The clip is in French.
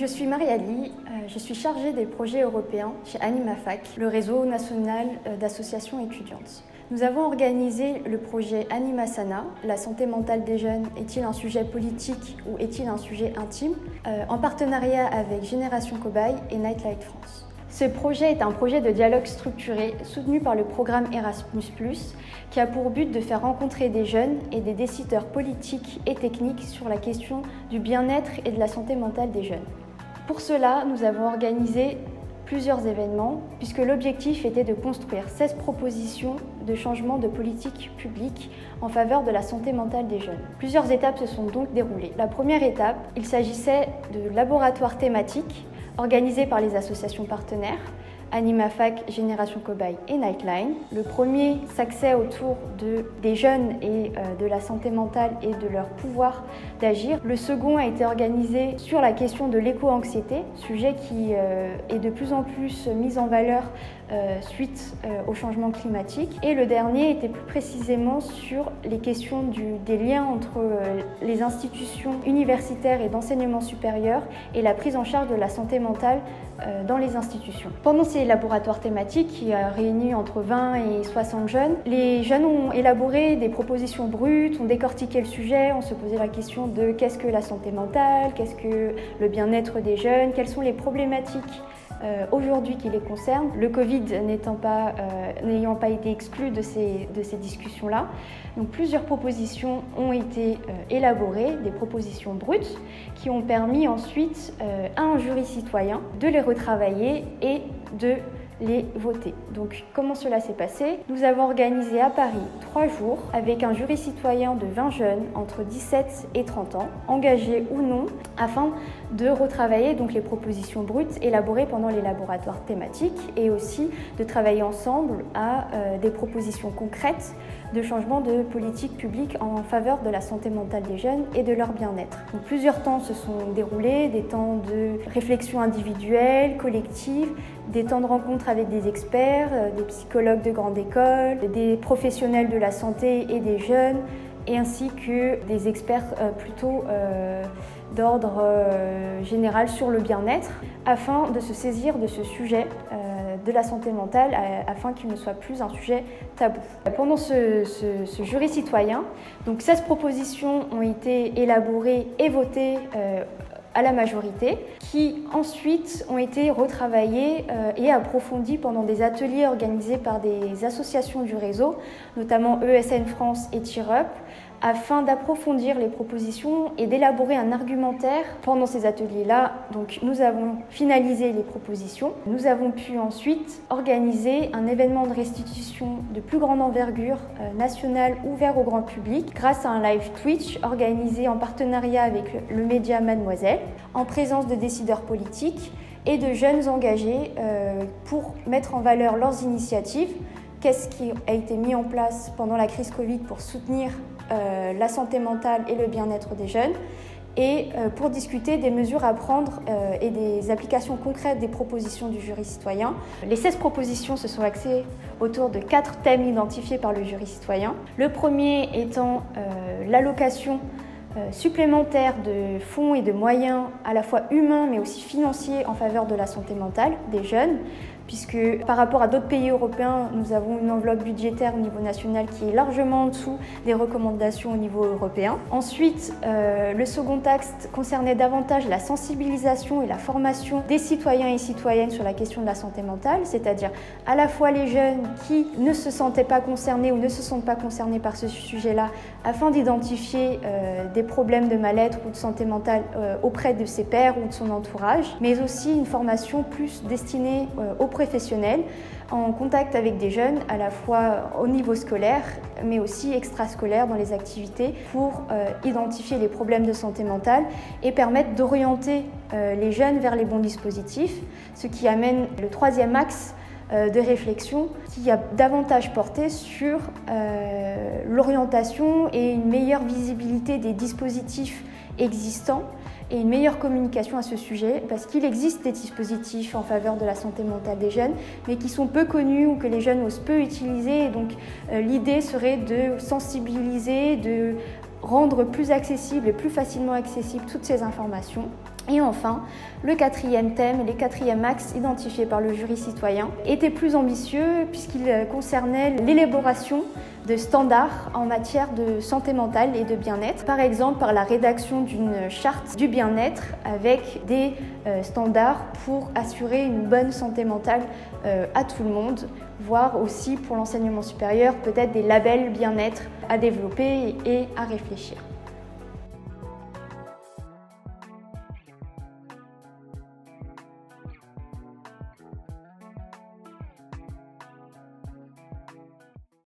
je suis Mariali, je suis chargée des projets européens chez AnimaFac, le réseau national d'associations étudiantes. Nous avons organisé le projet AnimaSana, la santé mentale des jeunes, est-il un sujet politique ou est-il un sujet intime, en partenariat avec Génération Cobaye et Nightlight France. Ce projet est un projet de dialogue structuré soutenu par le programme Erasmus+, qui a pour but de faire rencontrer des jeunes et des décideurs politiques et techniques sur la question du bien-être et de la santé mentale des jeunes. Pour cela, nous avons organisé plusieurs événements, puisque l'objectif était de construire 16 propositions de changement de politique publique en faveur de la santé mentale des jeunes. Plusieurs étapes se sont donc déroulées. La première étape, il s'agissait de laboratoires thématiques organisés par les associations partenaires, AnimaFac, Génération Cobaye et Nightline. Le premier s'axait autour des jeunes et de la santé mentale et de leur pouvoir d'agir. Le second a été organisé sur la question de l'éco-anxiété, sujet qui est de plus en plus mis en valeur suite au changement climatique. Et le dernier était plus précisément sur les questions des liens entre les institutions universitaires et d'enseignement supérieur et la prise en charge de la santé mentale dans les institutions. Pendant ces laboratoires thématiques qui a réuni entre 20 et 60 jeunes, les jeunes ont élaboré des propositions brutes, ont décortiqué le sujet, on se posait la question de qu'est-ce que la santé mentale, qu'est-ce que le bien-être des jeunes, quelles sont les problématiques aujourd'hui qui les concernent, le Covid n'ayant pas été exclu de ces discussions-là. Donc plusieurs propositions ont été élaborées, des propositions brutes, qui ont permis ensuite à un jury citoyen de les retravailler et de les voter. Donc comment cela s'est passé? Nous avons organisé à Paris 3 jours avec un jury citoyen de 20 jeunes entre 17 et 30 ans, engagés ou non, afin de retravailler donc les propositions brutes élaborées pendant les laboratoires thématiques et aussi de travailler ensemble à des propositions concrètes de changement de politique publique en faveur de la santé mentale des jeunes et de leur bien-être. Donc, plusieurs temps se sont déroulés, des temps de réflexion individuelle, collective, des temps de rencontre avec des experts, des psychologues de grande école, des professionnels de la santé et des jeunes, et ainsi que des experts plutôt d'ordre général sur le bien-être, afin de se saisir de ce sujet de la santé mentale, afin qu'il ne soit plus un sujet tabou. Pendant ce jury citoyen, donc 16 propositions ont été élaborées et votées à la majorité, qui ensuite ont été retravaillées et approfondies pendant des ateliers organisés par des associations du réseau, notamment ESN France et Cheer Up, afin d'approfondir les propositions et d'élaborer un argumentaire. Pendant ces ateliers-là, donc, nous avons finalisé les propositions. Nous avons pu ensuite organiser un événement de restitution de plus grande envergure nationale ouvert au grand public grâce à un live Twitch organisé en partenariat avec le média Mademoiselle, en présence de décideurs politiques et de jeunes engagés pour mettre en valeur leurs initiatives. Qu'est-ce qui a été mis en place pendant la crise Covid pour soutenir la santé mentale et le bien-être des jeunes, et pour discuter des mesures à prendre et des applications concrètes des propositions du jury citoyen. Les 16 propositions se sont axées autour de 4 thèmes identifiés par le jury citoyen. Le premier étant l'allocation supplémentaire de fonds et de moyens à la fois humains mais aussi financiers en faveur de la santé mentale des jeunes, puisque par rapport à d'autres pays européens, nous avons une enveloppe budgétaire au niveau national qui est largement en dessous des recommandations au niveau européen. Ensuite, le second axe concernait davantage la sensibilisation et la formation des citoyens et citoyennes sur la question de la santé mentale, c'est-à-dire à la fois les jeunes qui ne se sentaient pas concernés ou ne se sentent pas concernés par ce sujet-là, afin d'identifier des problèmes de mal-être ou de santé mentale auprès de ses pairs ou de son entourage, mais aussi une formation plus destinée aux professionnels, en contact avec des jeunes à la fois au niveau scolaire mais aussi extrascolaire dans les activités pour identifier les problèmes de santé mentale et permettre d'orienter les jeunes vers les bons dispositifs, ce qui amène le troisième axe de réflexion qui a davantage porté sur l'orientation et une meilleure visibilité des dispositifs existants et une meilleure communication à ce sujet, parce qu'il existe des dispositifs en faveur de la santé mentale des jeunes, mais qui sont peu connus ou que les jeunes osent peu utiliser. Et donc l'idée serait de sensibiliser, de rendre plus accessible et plus facilement accessible toutes ces informations. Et enfin, le quatrième thème et les quatrièmes axes identifiés par le jury citoyen étaient plus ambitieux puisqu'ils concernaient l'élaboration de standards en matière de santé mentale et de bien-être. Par exemple, par la rédaction d'une charte du bien-être avec des standards pour assurer une bonne santé mentale à tout le monde, voire aussi pour l'enseignement supérieur, peut-être des labels bien-être à développer et à réfléchir.